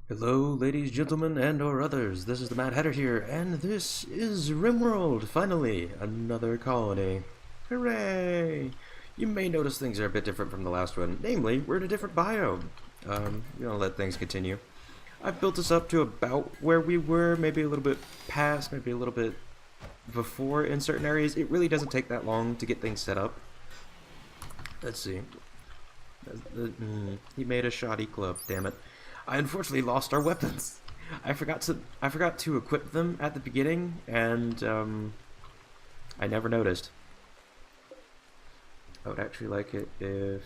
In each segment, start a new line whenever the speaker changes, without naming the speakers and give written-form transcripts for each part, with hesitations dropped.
Hello, ladies, gentlemen, and or others. This is the Mad Hatter here, and this is Rimworld. Finally, another colony. Hooray! You may notice things are a bit different from the last one. Namely, we're in a different biome. You know, let things continue. I've built us up to about where we were, maybe a little bit past, maybe a little bit before in certain areas. It really doesn't take that long to get things set up. Let's see. He made a shoddy club, damn it. I unfortunately lost our weapons. I forgot to equip them at the beginning, and I never noticed. I would actually like it if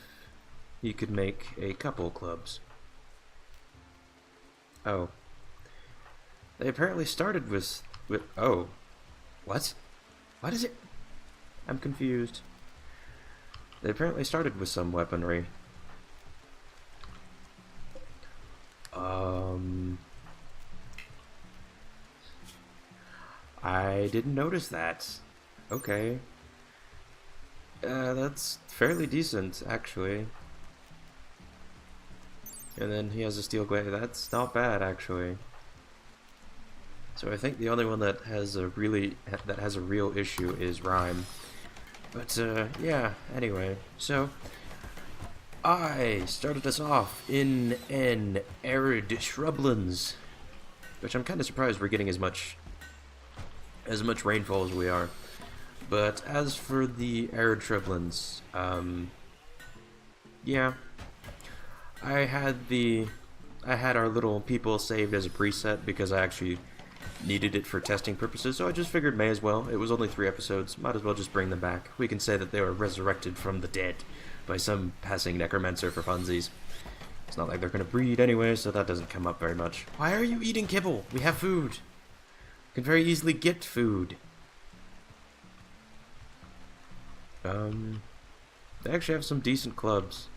you could make a couple clubs. Oh. They apparently started with oh. What? What is it? I'm confused. They apparently started with some weaponry. I didn't notice that. Okay. That's fairly decent, actually. And then he has a steel glaive. That's not bad, actually. So I think the only one that has a real issue is Rhyme. But yeah. Anyway, so I started us off in an arid shrublands, which I'm kind of surprised we're getting as much rainfall as we are. But as for the arid shrublands, yeah, I had our little people saved as a preset because I actually needed it for testing purposes, so I just figured may as well. It was only 3 episodes, might as well just bring them back. We can say that they were resurrected from the dead by some passing necromancer for funsies. It's not like they're gonna breed anyway, so that doesn't come up very much. Why are you eating kibble? We have food. We can very easily get food. They actually have some decent clubs.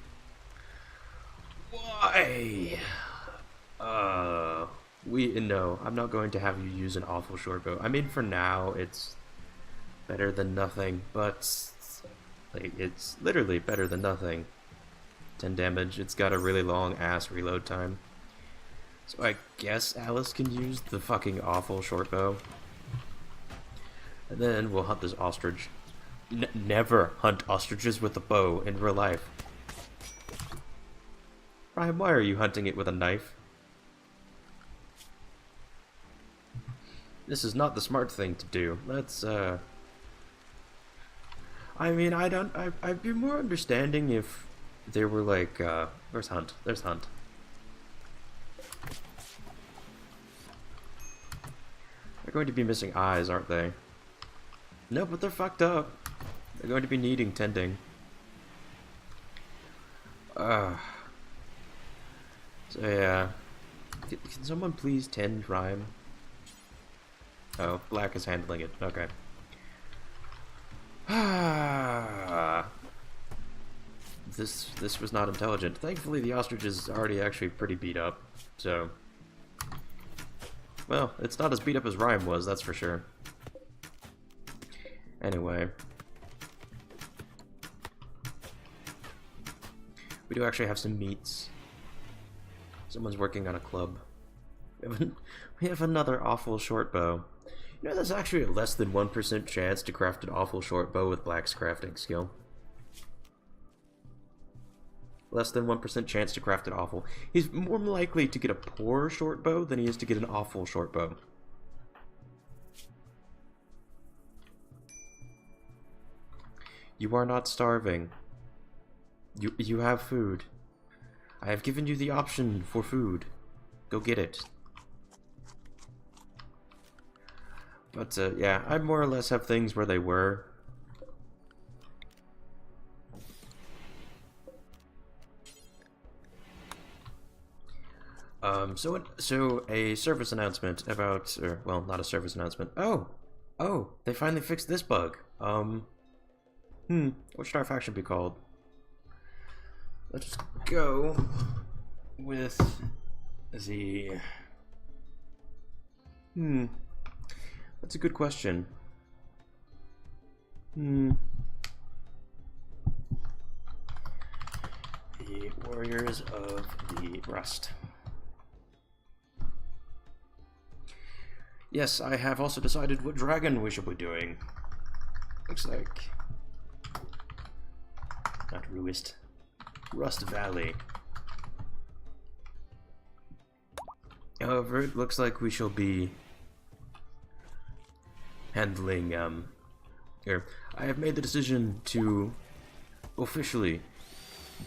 Why? No, I'm not going to have you use an awful short bow. I mean, for now, it's better than nothing, but like, it's literally better than nothing. 10 damage, it's got a really long ass reload time. So I guess Alice can use the fucking awful short bow. And then we'll hunt this ostrich. Never hunt ostriches with a bow in real life. Ryan, why are you hunting it with a knife? This is not the smart thing to do. Let's, I mean, I'd be more understanding if they were like, where's Hunt? There's Hunt. They're going to be missing eyes, aren't they? No, but they're fucked up. They're going to be needing tending. So yeah. Can someone please tend Rhyme? Oh, Black is handling it. Okay. This was not intelligent. Thankfully, the ostrich is already actually pretty beat up. So, well, it's not as beat up as Rhyme was, that's for sure. Anyway, we do actually have some meats. Someone's working on a club. We have another awful short bow. You know, there's actually a less than 1% chance to craft an awful short bow with Black's crafting skill. Less than 1% chance to craft an awful. He's more likely to get a poor short bow than he is to get an awful short bow. You are not starving. You have food. I have given you the option for food. Go get it. But, yeah, I more or less have things where they were. So a service announcement about, or, well, not a service announcement. Oh, they finally fixed this bug. What should our faction be called? Let's go with the... That's a good question. The Warriors of the Rust. Yes, I have also decided what dragon we should be doing. Looks like... not Ruist. Rust Valley. However, it looks like we shall be handling, I have made the decision to officially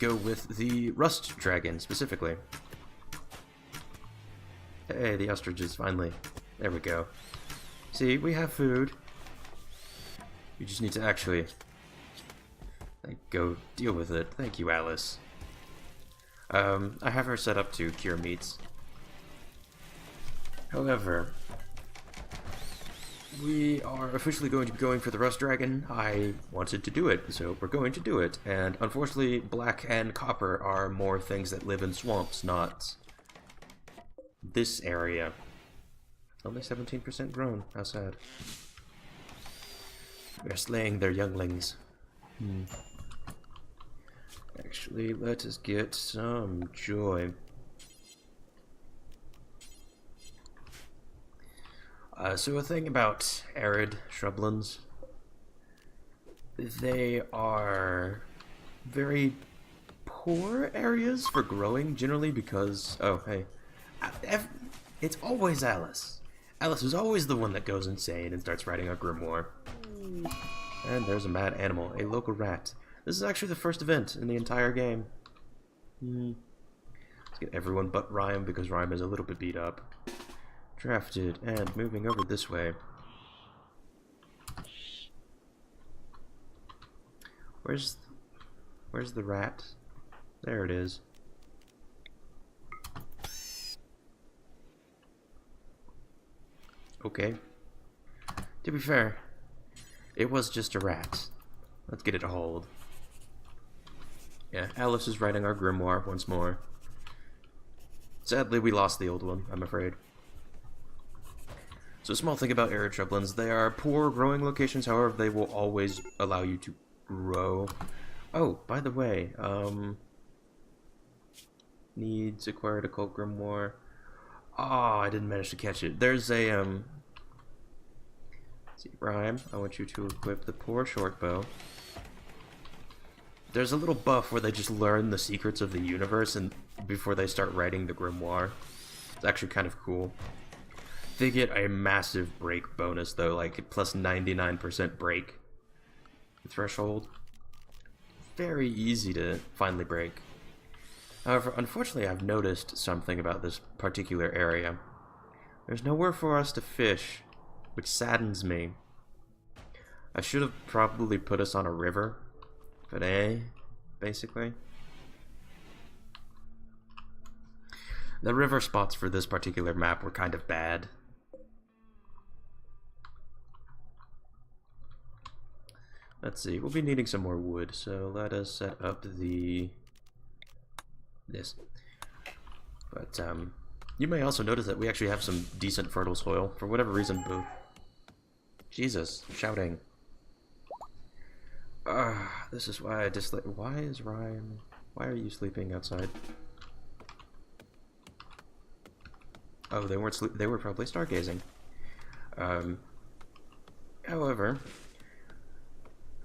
go with the Rust Dragon, specifically. Hey, the ostriches, finally. There we go. See, we have food. We just need to actually, like, go deal with it. Thank you, Alice. I have her set up to cure meats. However, we are officially going to be going for the Rust Dragon. I wanted to do it, so we're going to do it. And unfortunately, black and copper are more things that live in swamps, not this area. Only 17% grown. How sad. We're slaying their younglings. Actually, let us get some joy. So a thing about arid shrublands, they are very poor areas for growing generally because, oh hey, it's always Alice. Alice is always the one that goes insane and starts writing a grimoire. And there's a mad animal, a local rat. This is actually the first event in the entire game. Let's get everyone but Rhyme because Rhyme is a little bit beat up. Drafted, and moving over this way. Where's the rat? There it is. Okay. To be fair, it was just a rat. Let's get it a hold. Yeah, Alice is writing our grimoire once more. Sadly, we lost the old one, I'm afraid. So a small thing about arid shrublands, they are poor growing locations, however they will always allow you to grow. Oh, by the way, needs acquired occult grimoire. Oh, I didn't manage to catch it. There's a, let's see, Rhyme, I want you to equip the poor short bow. There's a little buff where they just learn the secrets of the universe and before they start writing the grimoire. It's actually kind of cool. They get a massive break bonus though, like plus 99% break threshold. Very easy to finally break. However, unfortunately I've noticed something about this particular area. There's nowhere for us to fish, which saddens me. I should have probably put us on a river, but basically. The river spots for this particular map were kind of bad. Let's see, we'll be needing some more wood, so let us set up this. But you may also notice that we actually have some decent fertile soil. For whatever reason, both. Jesus, shouting. This is why I dislike. Why is Ryan? Why are you sleeping outside? Oh, they weren't sleep. They were probably stargazing. However,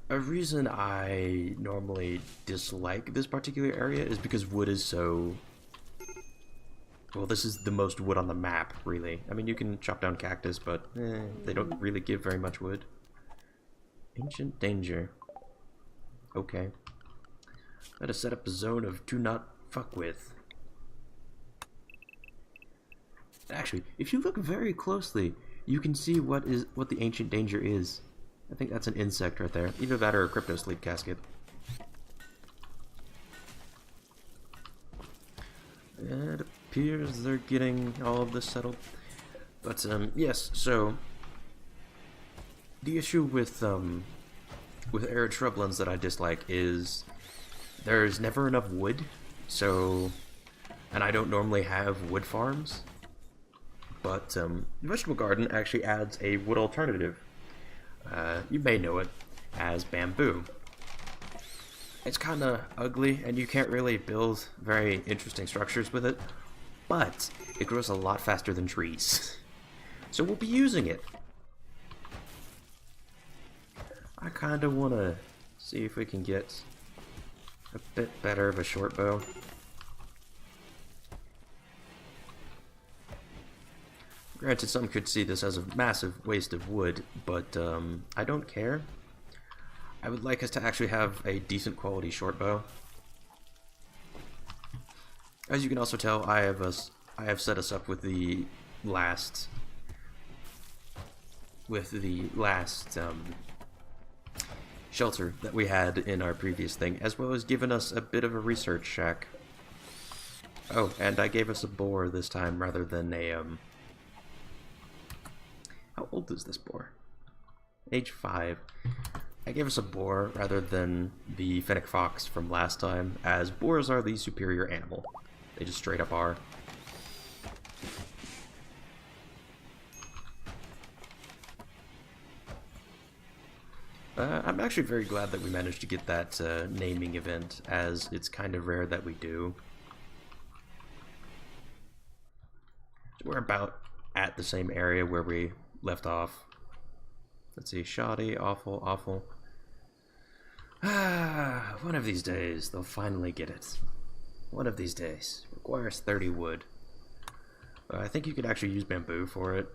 a reason I normally dislike this particular area is because wood is so... Well, this is the most wood on the map, really. I mean, you can chop down cactus, but they don't really give very much wood. Ancient danger. Okay. Let us set up a zone of do not fuck with. Actually, if you look very closely, you can see what the ancient danger is. I think that's an insect right there. Either that or a crypto sleep casket. It appears they're getting all of this settled. But yes, so the issue with arid shrublands that I dislike is there's never enough wood. So, and I don't normally have wood farms. But the vegetable garden actually adds a wood alternative. You may know it as bamboo. It's kind of ugly, and you can't really build very interesting structures with it, but it grows a lot faster than trees. So we'll be using it. I kind of want to see if we can get a bit better of a short bow. Granted, some could see this as a massive waste of wood, but I don't care. I would like us to actually have a decent quality short bow. As you can also tell, I have set us up with the last shelter that we had in our previous thing, as well as given us a bit of a research shack. Oh, and I gave us a boar this time rather than a How old is this boar? Age 5. I gave us a boar rather than the fennec fox from last time, as boars are the superior animal. They just straight up are. I'm actually very glad that we managed to get that naming event, as it's kind of rare that we do. We're about at the same area where we left off. Let's see, shoddy, awful, awful. Ah, one of these days they'll finally get it. One of these days. Requires 30 wood. I think you could actually use bamboo for it.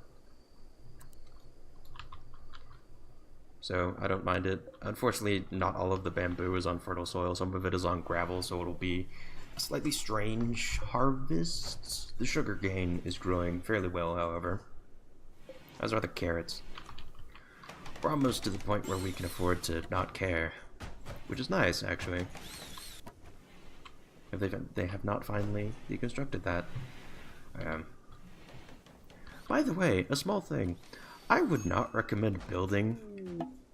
So I don't mind it. Unfortunately, not all of the bamboo is on fertile soil. Some of it is on gravel, so it'll be a slightly strange harvest. The sugar cane is growing fairly well, however. As are the carrots. We're almost to the point where we can afford to not care, which is nice, actually. They have not finally deconstructed that. By the way, a small thing. I would not recommend building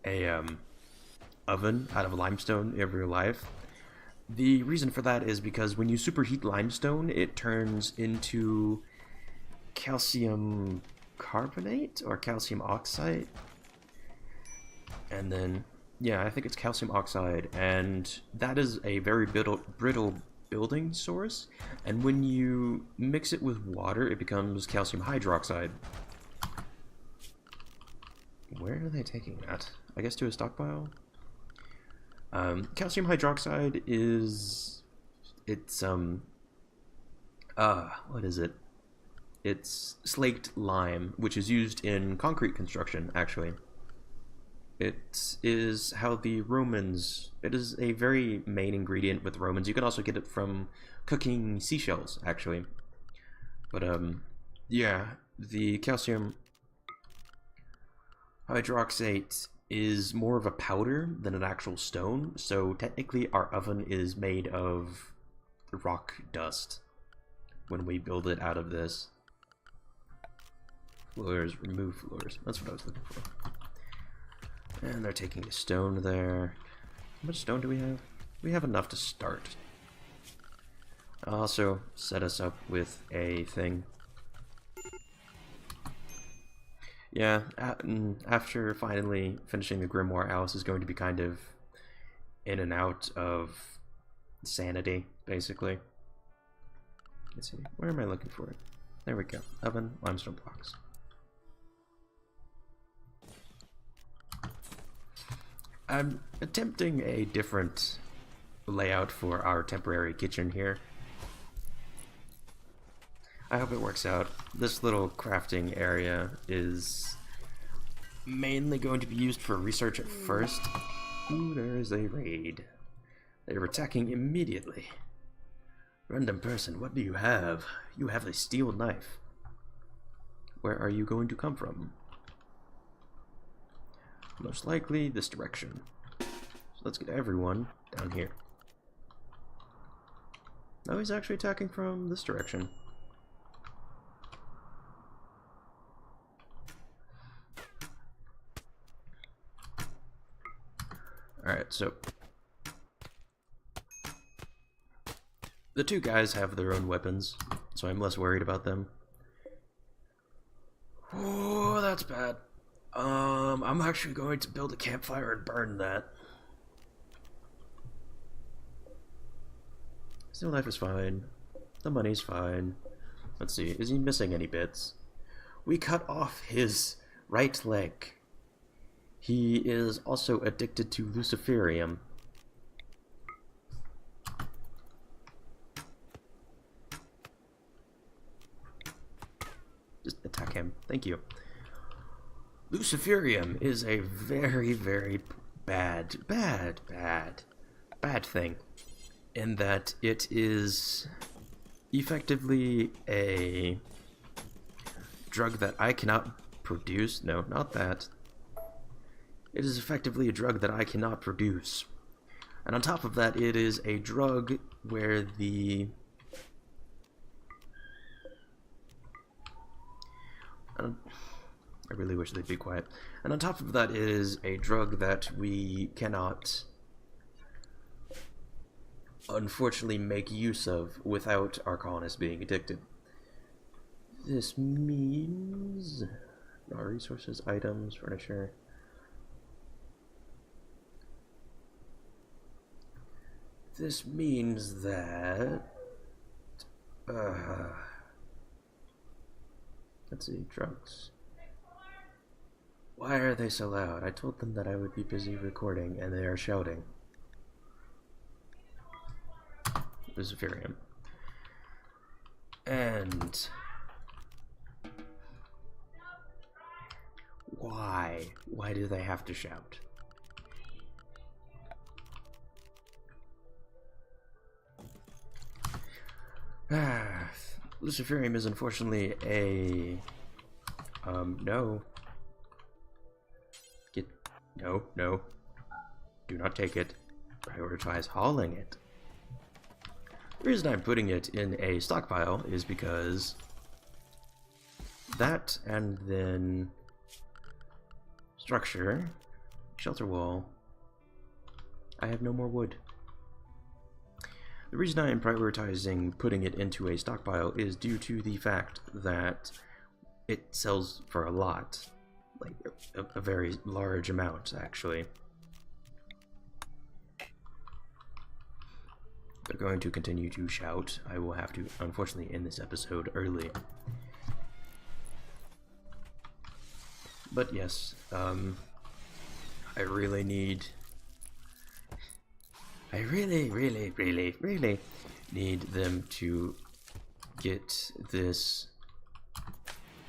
a oven out of limestone in real life. The reason for that is because when you superheat limestone, it turns into calcium carbonate or calcium oxide. And then, yeah, I think it's calcium oxide, and that is a very brittle building source. And when you mix it with water, it becomes calcium hydroxide. Where are they taking that? I guess to a stockpile? Calcium hydroxide is... It's, what is it? It's slaked lime, which is used in concrete construction, actually. It is how the Romans... It is a very main ingredient with Romans. You can also get it from cooking seashells, actually. But, yeah, the calcium hydroxate is more of a powder than an actual stone, so technically our oven is made of rock dust when we build it out of this. Floors, remove floors. That's what I was looking for. And they're taking the stone there. How much stone do we have? We have enough to start. I'll also set us up with a thing. Yeah, after finally finishing the grimoire, Alice is going to be kind of in and out of sanity, basically. Let's see, where am I looking for it? There we go. Oven, limestone blocks. I'm attempting a different layout for our temporary kitchen here. I hope it works out. This little crafting area is mainly going to be used for research at first. Ooh, there is a raid. They are attacking immediately. Random person, what do you have? You have a steel knife. Where are you going to come from? Most likely this direction. So let's get everyone down here. No, he's actually attacking from this direction. Alright, so the two guys have their own weapons, so I'm less worried about them. Oh, that's bad. I'm actually going to build a campfire and burn that. Steel knife is fine. The money's fine. Let's see, is he missing any bits? We cut off his right leg. He is also addicted to luciferium. Just attack him. Thank you. Luciferium is a very, very bad thing. In that it is effectively a drug that I cannot produce. No, not that. It is effectively a drug that I cannot produce. And on top of that, it is a drug where the... I really wish they'd be quiet. And on top of that, it is a drug that we cannot, unfortunately, make use of without our colonists being addicted. This means... Our resources, items, furniture... This means that... let's see, drugs. Why are they so loud? I told them that I would be busy recording, and they are shouting. Luciferium. And... Why? Why do they have to shout? Luciferium is unfortunately a... no. No. Do not take it. Prioritize hauling it. The reason I'm putting it in a stockpile is because that, and then structure, shelter wall. I have no more wood. The reason I am prioritizing putting it into a stockpile is due to the fact that it sells for a lot. Like, a very large amount, actually. They're going to continue to shout. I will have to, unfortunately, end this episode early. But yes, I really need... I really need them to get this...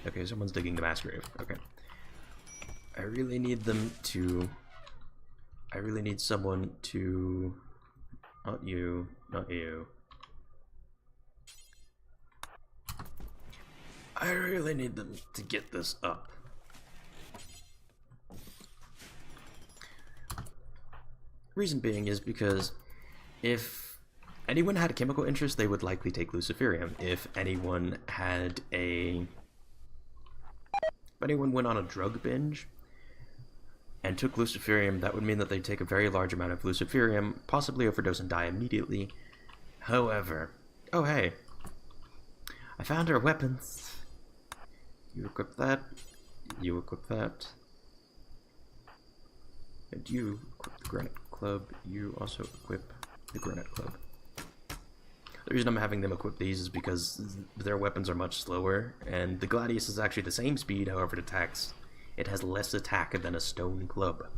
Okay, someone's digging the mass grave. Okay. I really need them to... I really need someone to... Not you. I really need them to get this up. Reason being is because if anyone had a chemical interest, they would likely take luciferium. If anyone had a... If anyone went on a drug binge and took luciferium, that would mean that they'd take a very large amount of luciferium, possibly overdose and die immediately. However... Oh, hey. I found our weapons. You equip that. You equip that. And you equip the granite club. You also equip the granite club. The reason I'm having them equip these is because their weapons are much slower, and the Gladius is actually the same speed, however it attacks. It has less attack than a stone club. I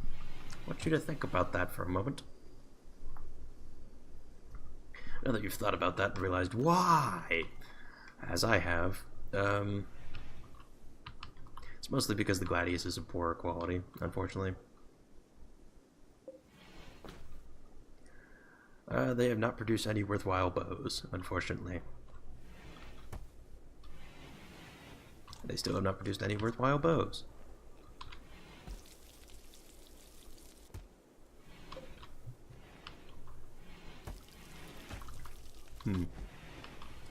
want you to think about that for a moment. Now that you've thought about that and realized why, as I have, it's mostly because the Gladius is of poorer quality, unfortunately. They have not produced any worthwhile bows, unfortunately. They still have not produced any worthwhile bows.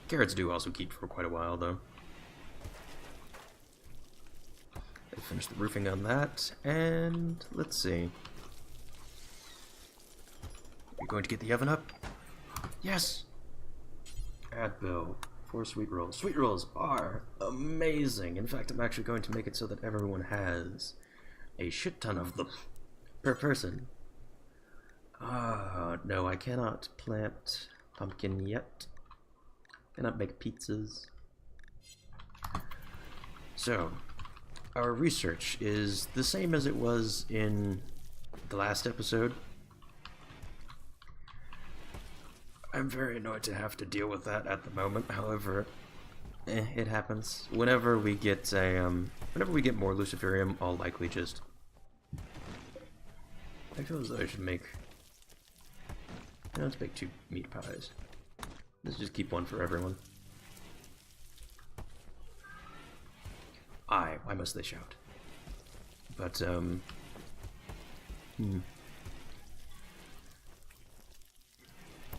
Carrots do also keep for quite a while, though. They finished the roofing on that, and let's see. You're going to get the oven up? Yes! Add bill. 4 sweet rolls. Sweet rolls are amazing! In fact, I'm actually going to make it so that everyone has a shit ton of them per person. No, I cannot plant pumpkin yet. Cannot make pizzas. So, our research is the same as it was in the last episode. I'm very annoyed to have to deal with that at the moment. However, it happens. Whenever we get more Luciferium, I'll likely just. I feel as though I should make. Let's make 2 meat pies. Let's just keep one for everyone. Why must they shout? But,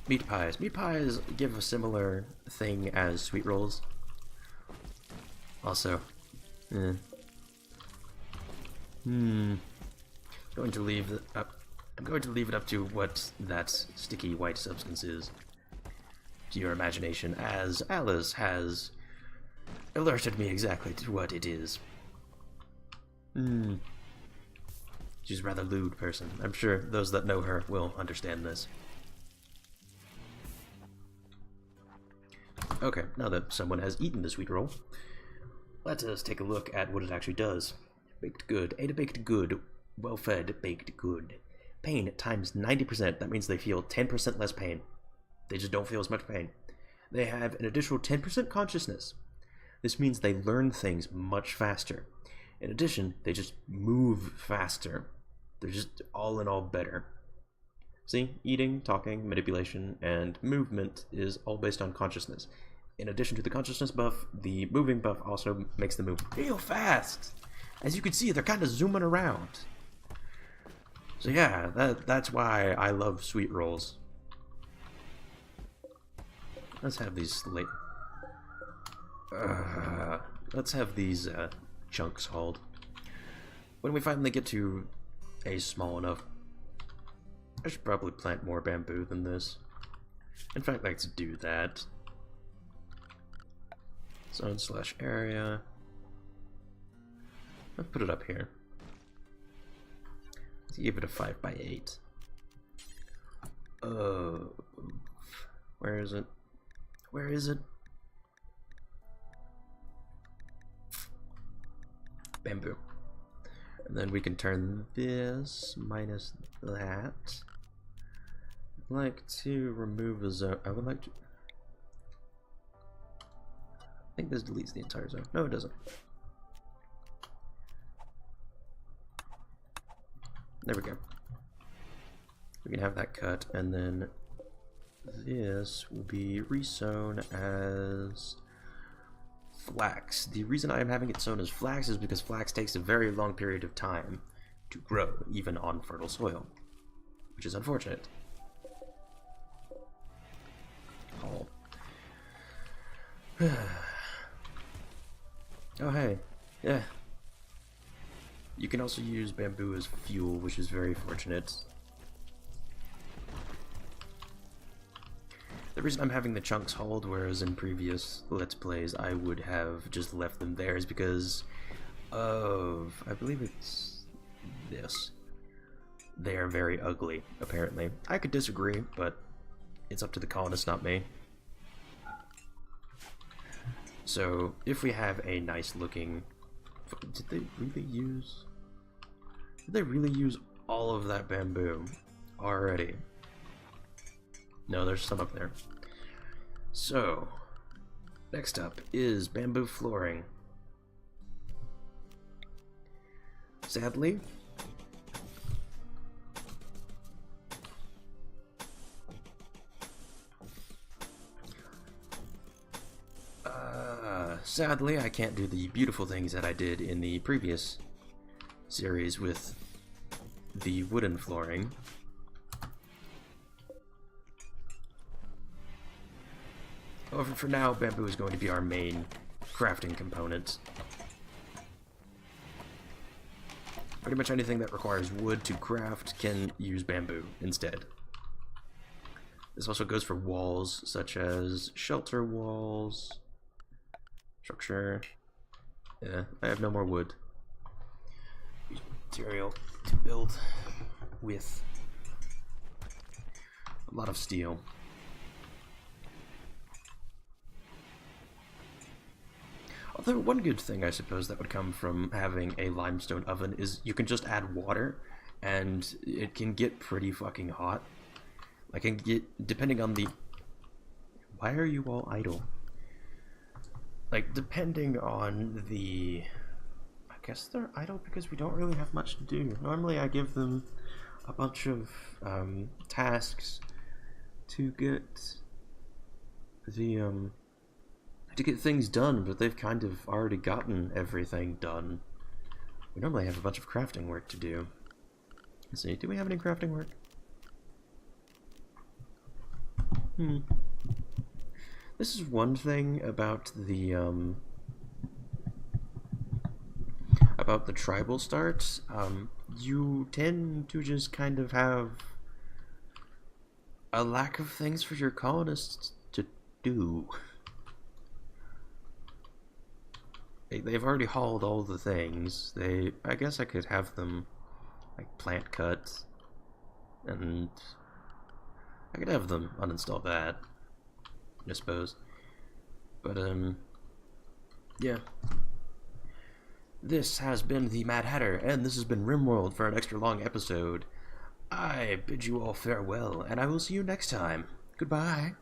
Meat pies. Meat pies give a similar thing as sweet rolls. Also, I'm going to leave it up to what that sticky white substance is, to your imagination, as Alice has alerted me exactly to what it is. She's a rather lewd person. I'm sure those that know her will understand this. Okay, now that someone has eaten the sweet roll, let us take a look at what it actually does. Baked good. Ate a baked good. Well-fed baked good. Pain times 90%. That means they feel 10% less pain. They just don't feel as much pain. They have an additional 10% consciousness. This means they learn things much faster. In addition, they just move faster. They're just all in all better. See, eating, talking, manipulation, and movement is all based on consciousness. In addition to the consciousness buff, the moving buff also makes them move real fast. As you can see, they're kind of zooming around. So yeah, that's why I love sweet rolls. Let's have these chunks hauled. When we finally get to a small enough, I should probably plant more bamboo than this. In fact, let's do that. Zone/area. Let's put it up here. Let's give it a 5x8. Where is it? Where is it? Bamboo. And then we can turn this minus that. I'd like to remove a zone. I would like to. I think this deletes the entire zone. No, it doesn't. There we go. We can have that cut, and then this will be resown as flax. The reason I am having it sown as flax is because flax takes a very long period of time to grow, even on fertile soil, which is unfortunate. Oh. Oh hey, yeah. You can also use bamboo as fuel, which is very fortunate. The reason I'm having the chunks hauled, whereas in previous Let's Plays I would have just left them there, is because of, I believe it's this. They are very ugly, apparently. I could disagree, but it's up to the colonists, not me. So, if we have a nice looking... Did they really use all of that bamboo already? No, there's some up there. So, next up is bamboo flooring. Sadly, I can't do the beautiful things that I did in the previous series with the wooden flooring. However, for now, bamboo is going to be our main crafting component. Pretty much anything that requires wood to craft can use bamboo instead. This also goes for walls, such as shelter walls, structure. Yeah, I have no more wood. Material to build with a lot of steel. Although one good thing I suppose that would come from having a limestone oven is you can just add water and it can get pretty fucking hot. Like, it can get, depending on the... Why are you all idle? Like, depending on the... I guess they're idle because we don't really have much to do. Normally I give them a bunch of tasks to get the to get things done, but they've kind of already gotten everything done. We normally have a bunch of crafting work to do. Let's see, do we have any crafting work? This is one thing about the tribal starts. You tend to just kind of have a lack of things for your colonists to do. They've already hauled all the things. I guess I could have them like plant cut, and I could have them uninstall that, I suppose. But yeah. This has been the Mad Hatter, and this has been Rimworld for an extra long episode. I bid you all farewell, and I will see you next time. Goodbye.